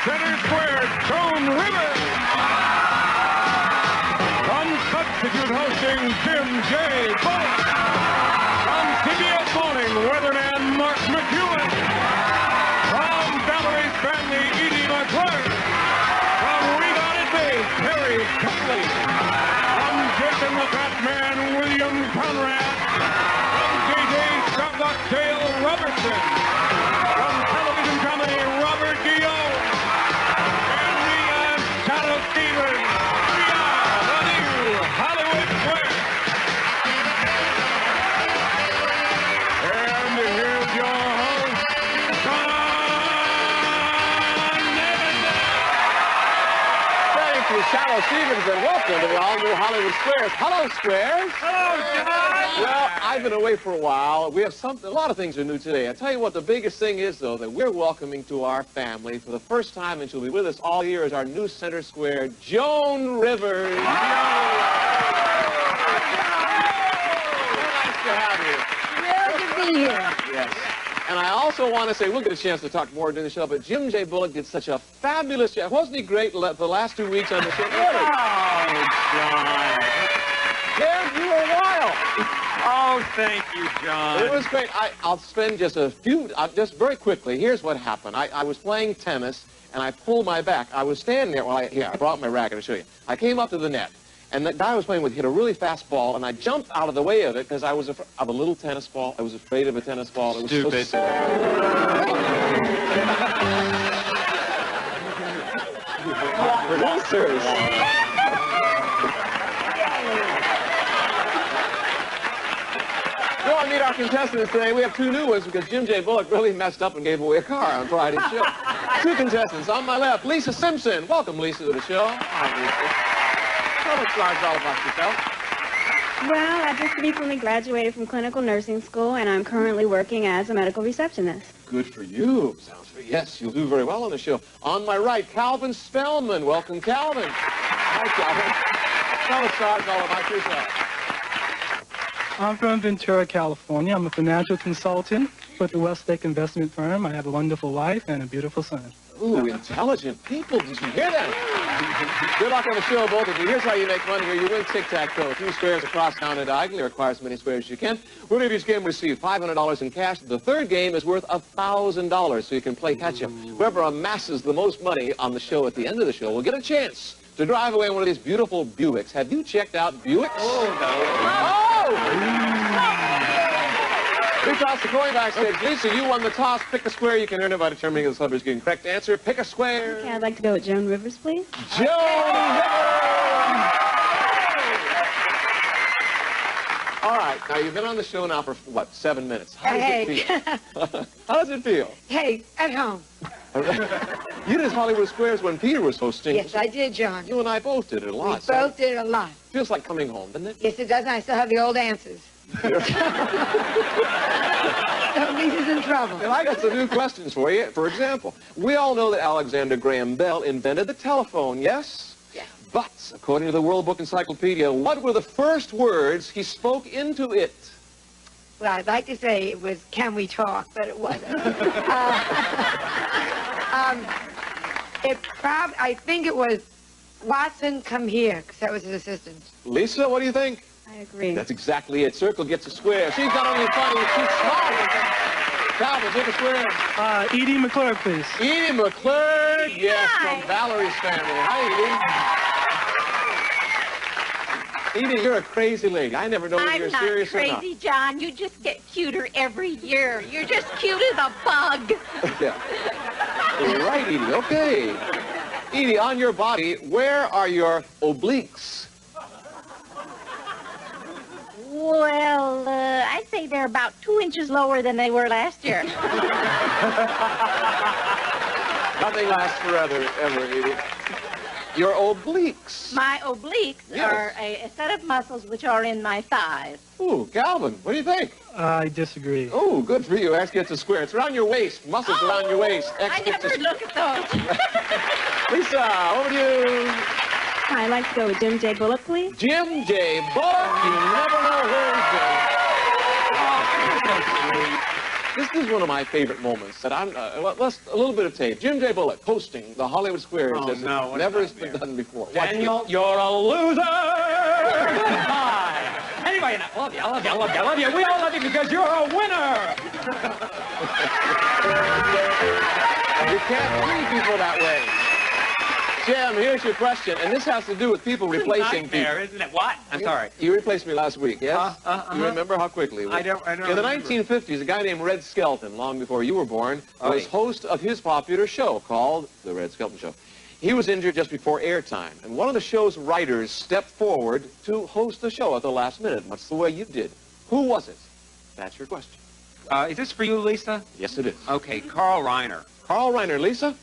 center square, Joan Rivers. From substitute hosting, Jim J. Bullock. From CBS Morning, weatherman Mark McEwen. From Valerie's family, Edie McClure. From Rebounded Base, Harry Cutley. From Jason the Fat Man, William Conrad. From J.J. Scott Dale Robertson. From television comedy, Robert Guillaume. And we are Shadow Stevens. We are the new Hollywood Square. And here's your host, John Nevenson. Thank you, Shadow Stevens, and welcome to the all-new Hollywood Squares. Hello, Squares. Hello, John. Well, I've been away for a while. We have a lot of things are new today. I tell you what, the biggest thing is, though, that we're welcoming to our family for the first time, and she'll be with us all year, is our new center square, Joan Rivers. So nice to have you. Thrilled to be here. Yes. And I also want to say, we'll get a chance to talk more during the show, but Jim J. Bullock did such a fabulous job. Wasn't he great the last 2 weeks on the show? Really? Oh, John. Jim, you were wild. Oh, thank you, John. It was great. I'll spend just a few, just very quickly, here's what happened. I was playing tennis, and I pulled my back. I was standing there, here, I brought my racket to show you. I came up to the net, and the guy I was playing with hit a really fast ball, and I jumped out of the way of it because I was afraid of a little tennis ball. I was afraid of a tennis ball. It was Stupid. so silly. Producers. Go and meet our contestants today. We have 2 new ones because Jim J. Bullock really messed up and gave away a car on Friday's show. 2 contestants. On my left, Lisa Simpson. Welcome, Lisa, to the show. Hi, Lisa. Tell us all about yourself. Well, I just recently graduated from clinical nursing school, and I'm currently working as a medical receptionist. Good for you. Sounds good. Yes, you'll do very well on the show. On my right, Calvin Spellman. Welcome, Calvin. Hi, Calvin. Tell us all about yourself. I'm from Ventura, California. I'm a financial consultant with the Westlake investment firm. I have a wonderful wife and a beautiful son. Ooh, intelligent people. Did you hear that? Good luck on the show, both of you. Here's how you make money here. You win tic-tac-toe. 2 squares across town and diagonally. Require as many squares as you can. Winner of each game will receive $500 in cash. The third game is worth $1,000, so you can play catch-up. Whoever amasses the most money on the show at the end of the show will get a chance to drive away one of these beautiful Buicks. Have you checked out Buicks? Oh, no. Oh! We tossed the coin backstage. Lisa, you won the toss. Pick a square. You can earn it by determining the celebrity's getting correct answer. Pick a square. Okay, I'd like to go with Joan Rivers, please. Joan Rivers! All right. Now, you've been on the show now for, what, 7 minutes. How does it feel? How does it feel? Hey, at home. You did Hollywood Squares when Peter was hosting. Yes, I did, John. You and I both did it a We lot. both did it a lot. Feels like coming home, doesn't it? Yes, it does, and I still have the old answers. So Lisa's in trouble. And I got some new questions for you. For example, we all know that Alexander Graham Bell invented the telephone, yes? Yes. But, according to the World Book Encyclopedia, what were the first words he spoke into it? Well, I'd like to say it was, can we talk, but it wasn't. I think it was, Watson, come here, because that was his assistant. Lisa, what do you think? I agree. That's exactly it. Circle gets a square. She's not only funny, she's smart. Calvin, take a square. Edie McClure, please. Edie McClure, yes, from Valerie's family. Hi, Edie. Edie, you're a crazy lady. I never know whether you're serious or not. I'm not crazy, John. You just get cuter every year. You're just cute as a bug. Yeah. You're right, Edie. Okay. Edie, on your body, where are your obliques? Well, I'd say they're about 2 inches lower than they were last year. Nothing lasts forever, ever, Edie. Your obliques. My obliques Yes. are a set of muscles which are in my thighs. Ooh, Calvin, what do you think? I disagree. Oh, good for you. X gets a square. It's around your waist. Muscles around your waist. X I gets a never look at those. Lisa, over to you. I'd like to go with Jim J. Bullock, please. Jim J. Bullock. You never know where he's going. This is one of my favorite moments. That I'm. Let's a little bit of tape. Jim J. Bullock hosting the Hollywood Squares. Oh, as no, it never has been done before. Daniel, you're a loser! Hi. Anyway, I love you, I love you, I love you, I love you. We all love you because you're a winner! You can't treat people that way. Jim, here's your question, and this has to do with people replacing Nightmare, people. isn't it? What? I'm sorry. You replaced me last week, yes? You remember how quickly? I don't In the remember. 1950s, a guy named Red Skelton, long before you were born, was host of his popular show called The Red Skelton Show. He was injured just before airtime, and one of the show's writers stepped forward to host the show at the last minute, much the way you did. Who was it? That's your question. Is this for you, Lisa? Yes, it is. Okay, Carl Reiner. Carl Reiner. Lisa?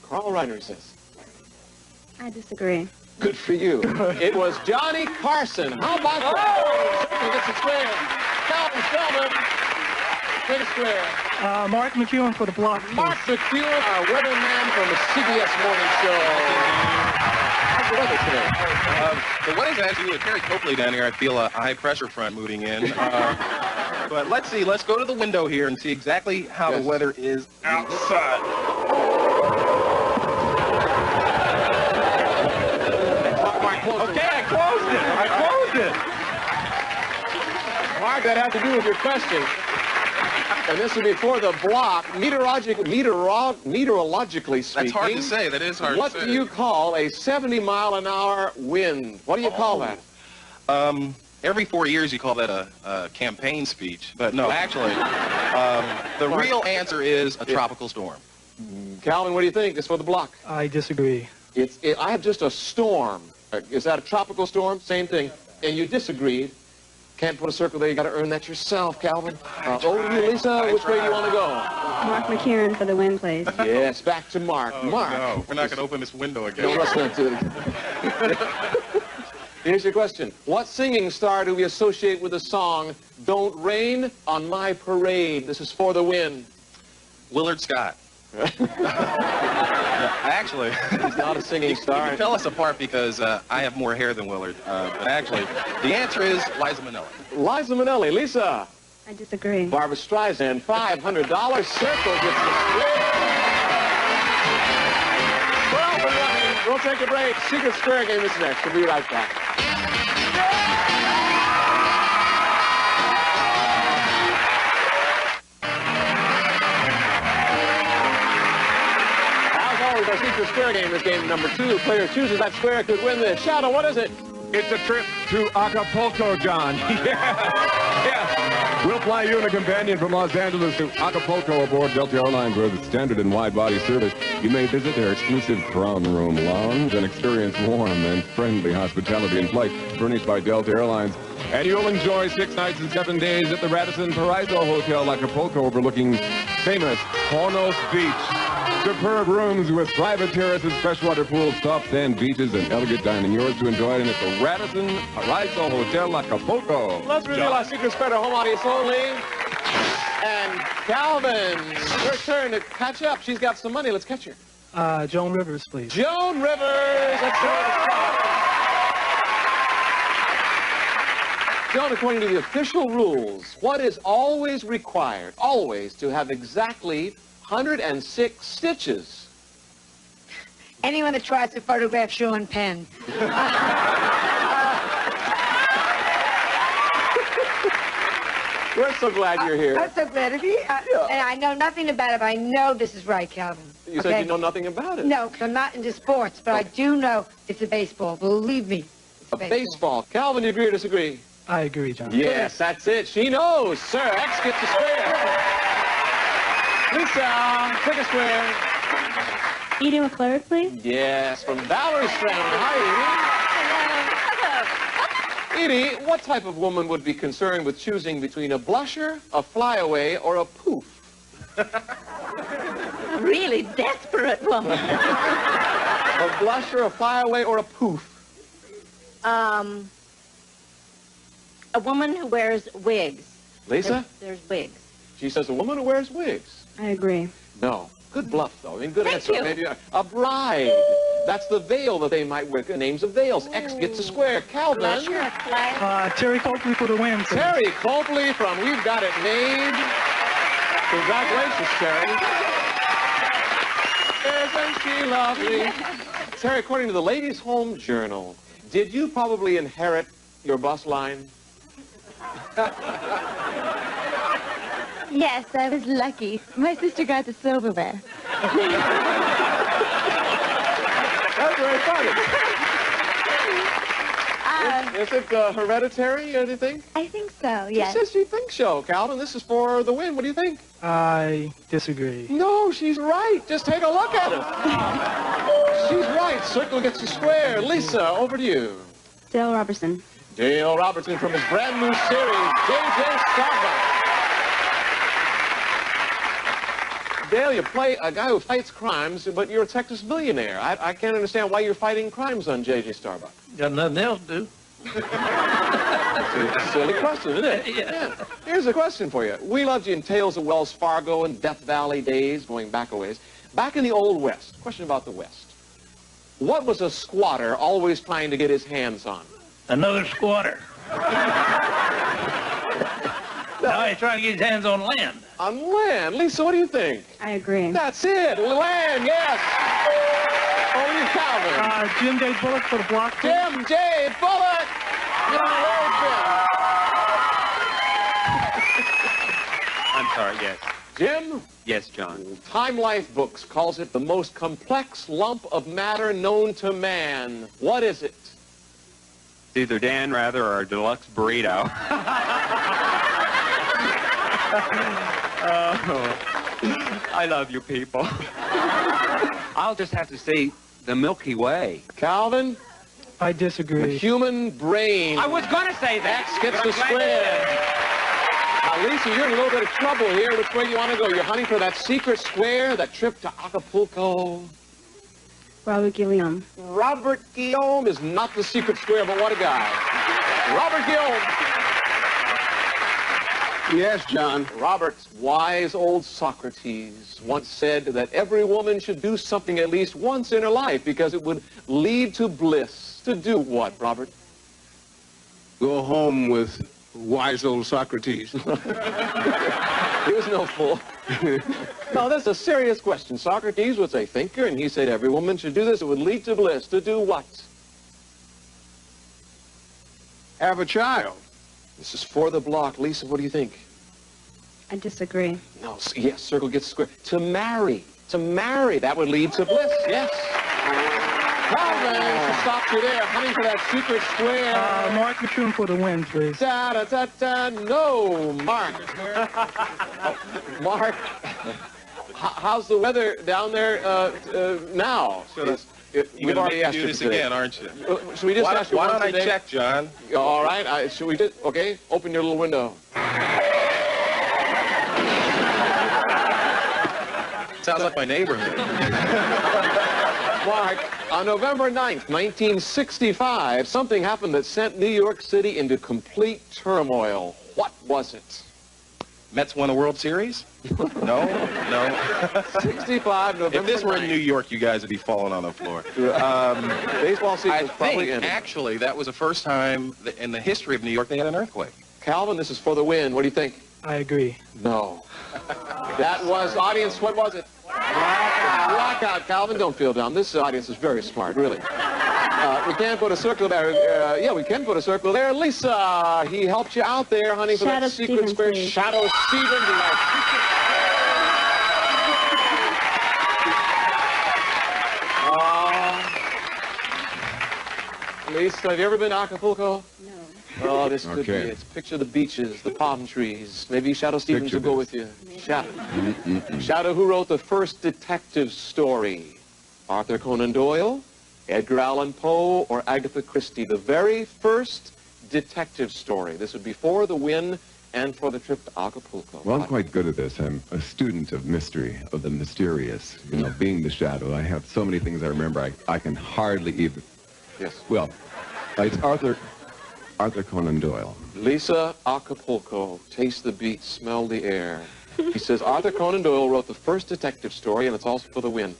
Carl Reiner says. I disagree. Good for you. It was Johnny Carson. How about that? Certainly gets a square. Calvin Spellman. Take a square. Mark McEwen for the block. Please. Mark McEwen, our weatherman from the CBS Morning Show. How's the weather today? The weather's actually very Copley down here. I feel a high-pressure front moving in. But let's see. Let's go to the window here and see exactly how the weather is outside. Okay, I closed it. I closed it. Mark, that has to do with your question. And this would be for the block. Meteorologically speaking. That's hard to say. That is hard What to say. do you call a 70-mile-an-hour wind? What do you call that? Every 4 years you call that a campaign speech. But no, actually, the real answer is a tropical storm. Calvin, what do you think? It's for the block. I disagree. I have just a storm. Is that a tropical storm? Same thing. And you disagreed. Can't put a circle there. You got to earn that yourself, Calvin. Over to you, Lisa. Which way do you want to go? Mark McEwen for the win, please. Yes, back to Mark. Mark. No, we're not going to open this window again. No, let's not do it. Here's your question. What singing star do we associate with the song Don't Rain on My Parade? This is for the win. Willard Scott. Actually, He's not a singing you star. can tell us apart because I have more hair than Willard. But actually, the answer is Liza Minnelli. Liza Minnelli. Lisa. I disagree. Barbara Streisand. $500. Circle gets the square. 12-1. We'll take a break. Secret Square Game is next. We'll be right back. Our Secret Square Game is game number 2. Player chooses that square could win this. Shadow, what is it? It's a trip to Acapulco, John. Yeah. We'll fly you and a companion from Los Angeles to Acapulco aboard Delta Airlines with standard and wide-body service. You may visit their exclusive Crown Room Lounge and experience warm and friendly hospitality in flight furnished by Delta Airlines. And you'll enjoy 6 nights and 7 days at the Radisson Paraiso Hotel Acapulco overlooking famous Hornos Beach. Superb rooms with private terraces, freshwater pools, soft sand beaches, and elegant dining. Yours to enjoy it at the Radisson Paraiso Hotel Acapulco. Let's reveal our Secret Square to home audience only. And Calvin, your turn to catch up. She's got some money. Let's catch her. Joan Rivers, please. Joan Rivers. Let's go. Joan, according to the official rules, what is always required, always, to have exactly 106 stitches? Anyone that tries to photograph Sean Penn. We're so glad you're here. I'm so glad to be here. And I know nothing about it, but I know this is right, Calvin. You said you know nothing about it. No, 'cause I'm not into sports, but I do know it's a baseball. Believe me. It's A baseball. Calvin, do you agree or disagree? I agree, John. Yes, that's it. She knows. Sir X gets a square. Lisa, take a square. Edie McClurg, please. Yes, from Valerie Strand. Hi, Edie. Edie, what type of woman would be concerned with choosing between a blusher, a flyaway, or a poof? Really desperate woman. A blusher, a flyaway, or a poof? A woman who wears wigs. Lisa? There's wigs. She says a woman who wears wigs. I agree. No. Good bluff, though. I mean, good Thank answer. you. Maybe a bride. That's the veil that they might wear. Names of veils. X gets a square. Calvin. Terry Copley for the win. please. Terry Copley from We've Got It Made. Congratulations, Terry. Isn't she lovely? Terry, according to the Ladies' Home Journal, did you probably inherit your bus line? Yes, I was lucky. My sister got the silverware. That's very funny. Is it hereditary, do you think? I think so, yes. She says she thinks so, Calvin. This is for the win. What do you think? I disagree. No, she's right. Just take a look at it. She's right. Circle gets a square. Lisa, over to you. Dale Robertson. Dale Robertson from his brand new series, J.J. Starbuck. Dale, you play a guy who fights crimes, but you're a Texas billionaire. I can't understand why you're fighting crimes on J.J. Starbuck. Got nothing else to do. It's a silly question, isn't it? Yeah. Here's a question for you. We loved you in Tales of Wells Fargo and Death Valley days, going back a ways. Back in the Old West, question about the West. What was a squatter always trying to get his hands on? Another squatter. Now he's trying to get his hands on land. On land. Lisa, what do you think? I agree. That's it. Land, yes. Over to you, Calvin. Jim J. Bullock for the block. Jim J. Bullock. You're on the road, I'm sorry, yes. Jim? Yes, John. Time Life Books calls it the most complex lump of matter known to man. What is it? It's either Dan Rather or a deluxe burrito. I love you people. I'll just have to say the Milky Way. Calvin? I The disagree. human brain. I was going to say that. X gets but the I'm glad you square. did. Lisa, you're in a little bit of trouble here. Which way you want to go? You're hunting for that secret square, that trip to Acapulco. Robert Guillaume. Robert Guillaume is not the secret square, but what a guy. Robert Guillaume. Yes, John. Robert, wise old Socrates once said that every woman should do something at least once in her life because it would lead to bliss. To do what, Robert? Go home with wise old Socrates. He was no fool. No, that's a serious question. Socrates was a thinker, and he said every woman should do this. It would lead to bliss. To do what? Have a child. This is for the block. Lisa, what do you think? I disagree. No, yes, circle gets square. To marry. To marry. That would lead to bliss. Yes. Calvin, she stopped you there, hunting for that secret square. Mark McCune for the win, please. Da-da-da-da. No, Mark. Oh, Mark, how's the weather down there now? You're going to do this again, aren't you? Should we just ask you why once don't I today? check, John? All right. Should we just, okay, open your little window. Sounds like my neighborhood. Mark, on November 9th, 1965, something happened that sent New York City into complete turmoil. What was it? Mets won a World Series? No. 65, November If this were in 9th. New York, you guys would be falling on the floor. Baseball season I is probably think, in. actually, that was the first time in the history of New York they had an earthquake. Calvin, this is for the win. What do you think? I agree. No. That was, audience, what was it? Blackout, Calvin. Don't feel down. This audience is very smart, really. We can't put a circle there. Yeah, we can put a circle there. Lisa, he helped you out there, honey, for Shadow that secret Stevens, square. please. Shadow Stevens. Lisa, have you ever been to Acapulco? No. Oh, this could be Okay. it. Picture the beaches, the palm trees. Maybe Shadow Stevens Picture will go this. with you. Shadow. Shadow, who wrote the first detective story? Arthur Conan Doyle, Edgar Allan Poe, or Agatha Christie? The very first detective story. This would be for the win and for the trip to Acapulco. Well, I'm quite good at this. I'm a student of mystery, of the mysterious. You know, being the shadow, I have so many things I remember. I can hardly even... Yes. Well, it's Arthur Conan Doyle. Lisa, Acapulco, taste the beach, smell the air. He says Arthur Conan Doyle wrote the first detective story, and it's also for the win.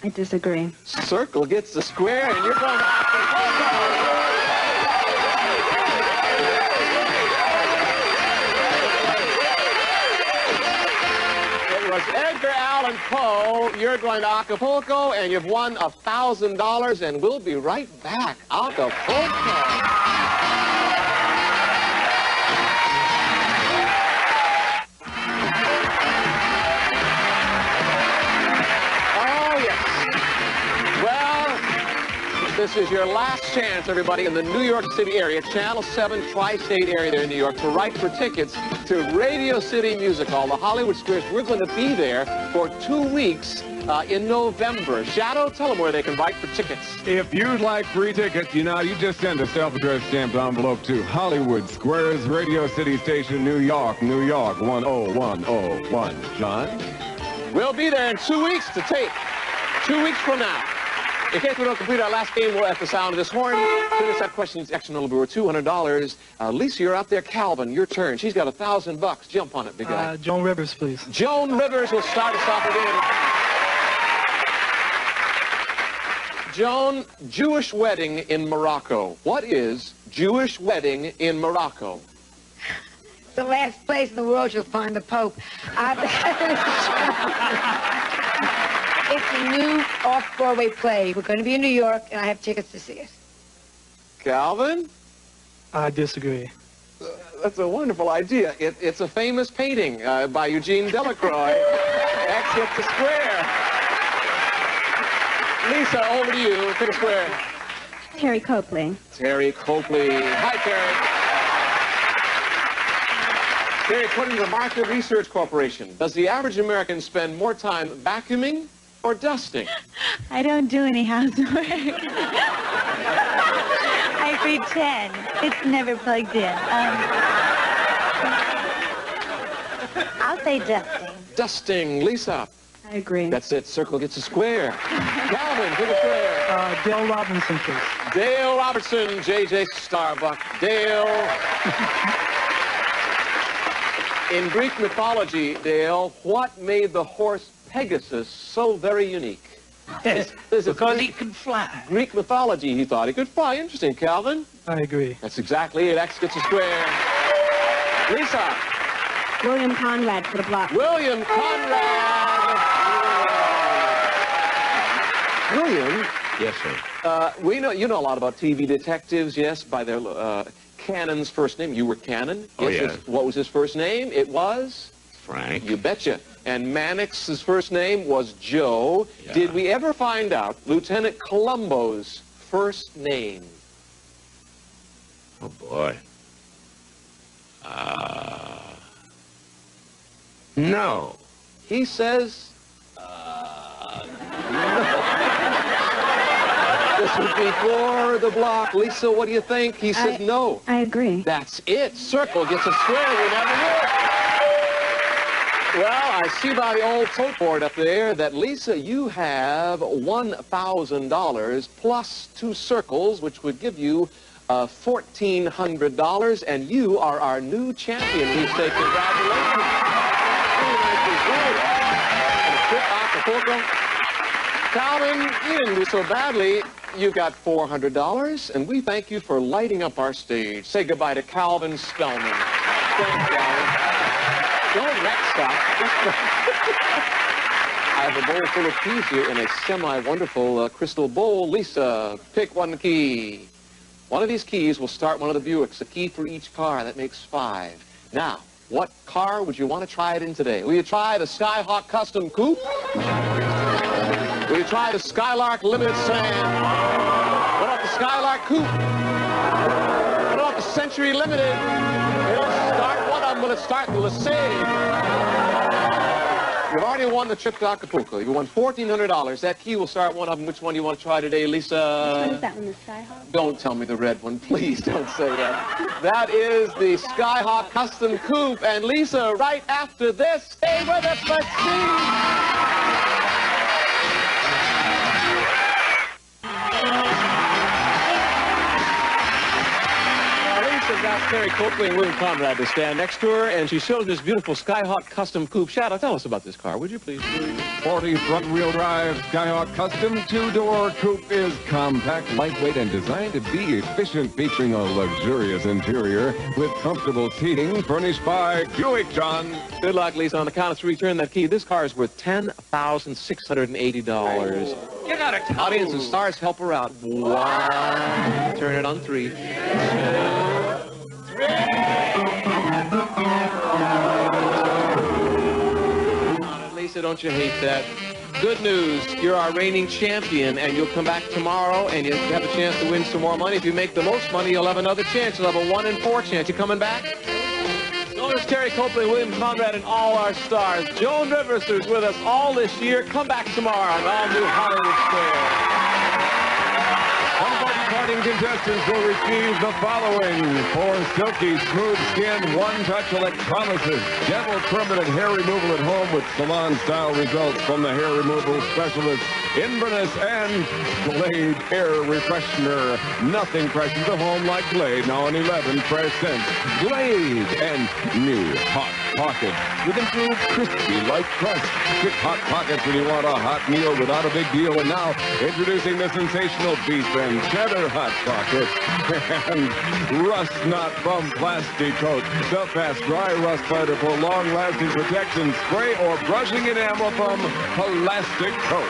I disagree. Circle gets the square, and you're going to Acapulco. It was Edgar Allan Poe. You're going to Acapulco, and you've won $1,000, and we'll be right back. Acapulco. This is your last chance, everybody, in the New York City area, Channel 7 tri-state area there in New York, to write for tickets to Radio City Music Hall, the Hollywood Squares. We're going to be there for 2 weeks in November. Shadow, tell them where they can write for tickets. If you'd like free tickets, you just send a self-addressed stamped envelope to Hollywood Squares, Radio City Station, New York, 10101. John? We'll be there in 2 weeks to tape. 2 weeks from now. In case we don't complete our last game, we'll at the sound of this horn. Finish that question. It's extra number $200. Lisa, you're out there. Calvin, your turn. She's got $1,000. Jump on it, big guy. Joan Rivers, please. Joan Rivers will start us off again. Joan, Jewish wedding in Morocco. What is Jewish wedding in Morocco? The last place in the world you'll find the Pope. It's a new off-Broadway play. We're going to be in New York, and I have tickets to see it. Calvin? I disagree. That's a wonderful idea. It's a famous painting by Eugene Delacroix. X hits the square. Lisa, over to you. Pick a square. Terry Copley. Terry Copley. Hi, Terry. Terry, according to the Market Research Corporation, does the average American spend more time vacuuming or dusting? I don't do any housework. I pretend. It's never plugged in. I'll say dusting. Dusting. Lisa? I agree. That's it. Circle gets a square. Calvin, pick a square. Dale Robinson, please. Dale Robertson, J.J. Starbuck. Dale. In Greek mythology, Dale, what made the horse Pegasus so very unique? Because he could fly. Greek mythology, he thought he could fly. Interesting, Calvin. I agree. That's exactly it. X gets a square. Lisa. William Conrad for the block. William Conrad. William. Yes, sir. You know a lot about TV detectives, yes, by their Cannon's first name. You were Cannon. Oh, yes. What was his first name? It was? Frank. You betcha. And Mannix's first name was Joe. Yeah. Did we ever find out Lieutenant Columbo's first name? Oh, boy. No. He says, This would be for the block. Lisa, what do you think? He says no. I agree. That's it. Circle gets a square. We never knew. Well, I see by the old tote board up there that, Lisa, you have $1,000 plus 2 circles, which would give you $1,400, and you are our new champion. We say congratulations. Acapulco. Calvin, you didn't do so badly. You got $400, and we thank you for lighting up our stage. Say goodbye to Calvin Spellman. Thanks, Calvin. Don't next stop. I have a bowl full of keys here in a semi-wonderful crystal bowl. Lisa, pick one key. One of these keys will start one of the Buicks, a key for each car. That makes 5. Now, what car would you want to try it in today? Will you try the Skyhawk Custom Coupe? Will you try the Skylark Limited Sedan? What about the Skylark Coupe? What about the Century Limited? It'll start one of them. Will it start the LeSabre? You've already won the trip to Acapulco. You won $1,400. That key will start one of them. Which one do you want to try today, Lisa? Which one is that one, the Skyhawk? Don't tell me the red one. Please don't say that. That is the Skyhawk Custom Coupe. And Lisa, right after this, stay with us. Let's see. She's asked Terry Copley and William Conrad to stand next to her, and she shows this beautiful Skyhawk Custom Coupe. Shadow, tell us about this car, would you please? 40 front-wheel drive Skyhawk Custom two-door coupe is compact, lightweight, and designed to be efficient, featuring a luxurious interior with comfortable seating, furnished by Buick, John. Good luck, Lisa. On the count of three, turn that key. This car is worth $10,680. Get out of town. Audience and stars, help her out. One. Turn it on three. Lisa, don't you hate that? Good news, you're our reigning champion, and you'll come back tomorrow, and you have a chance to win some more money. If you make the most money, you'll have another chance. You'll have a 1 in 4 chance. You coming back? So is Terry Copley, William Conrad, and all our stars. Joan Rivers, who's with us all this year. Come back tomorrow on All New Hollywood Square. Departing contestants will receive the following: for silky, smooth skin, one-touch elect promises, gentle, permanent hair removal at home with salon-style results from the hair removal specialist Inverness, and Glade Hair Refreshener. Nothing freshens the home like Glade, now in 11 fresh scents. Glade and new Hot Pockets with improved crispy light crust. Quick Hot Pockets when you want a hot meal without a big deal. And now, introducing the sensational beef and cheddar Hot Pockets and Rust Not from Plasticoat. The fast dry rust fighter for long-lasting protection. Spray or brushing enamel from Plasticoat.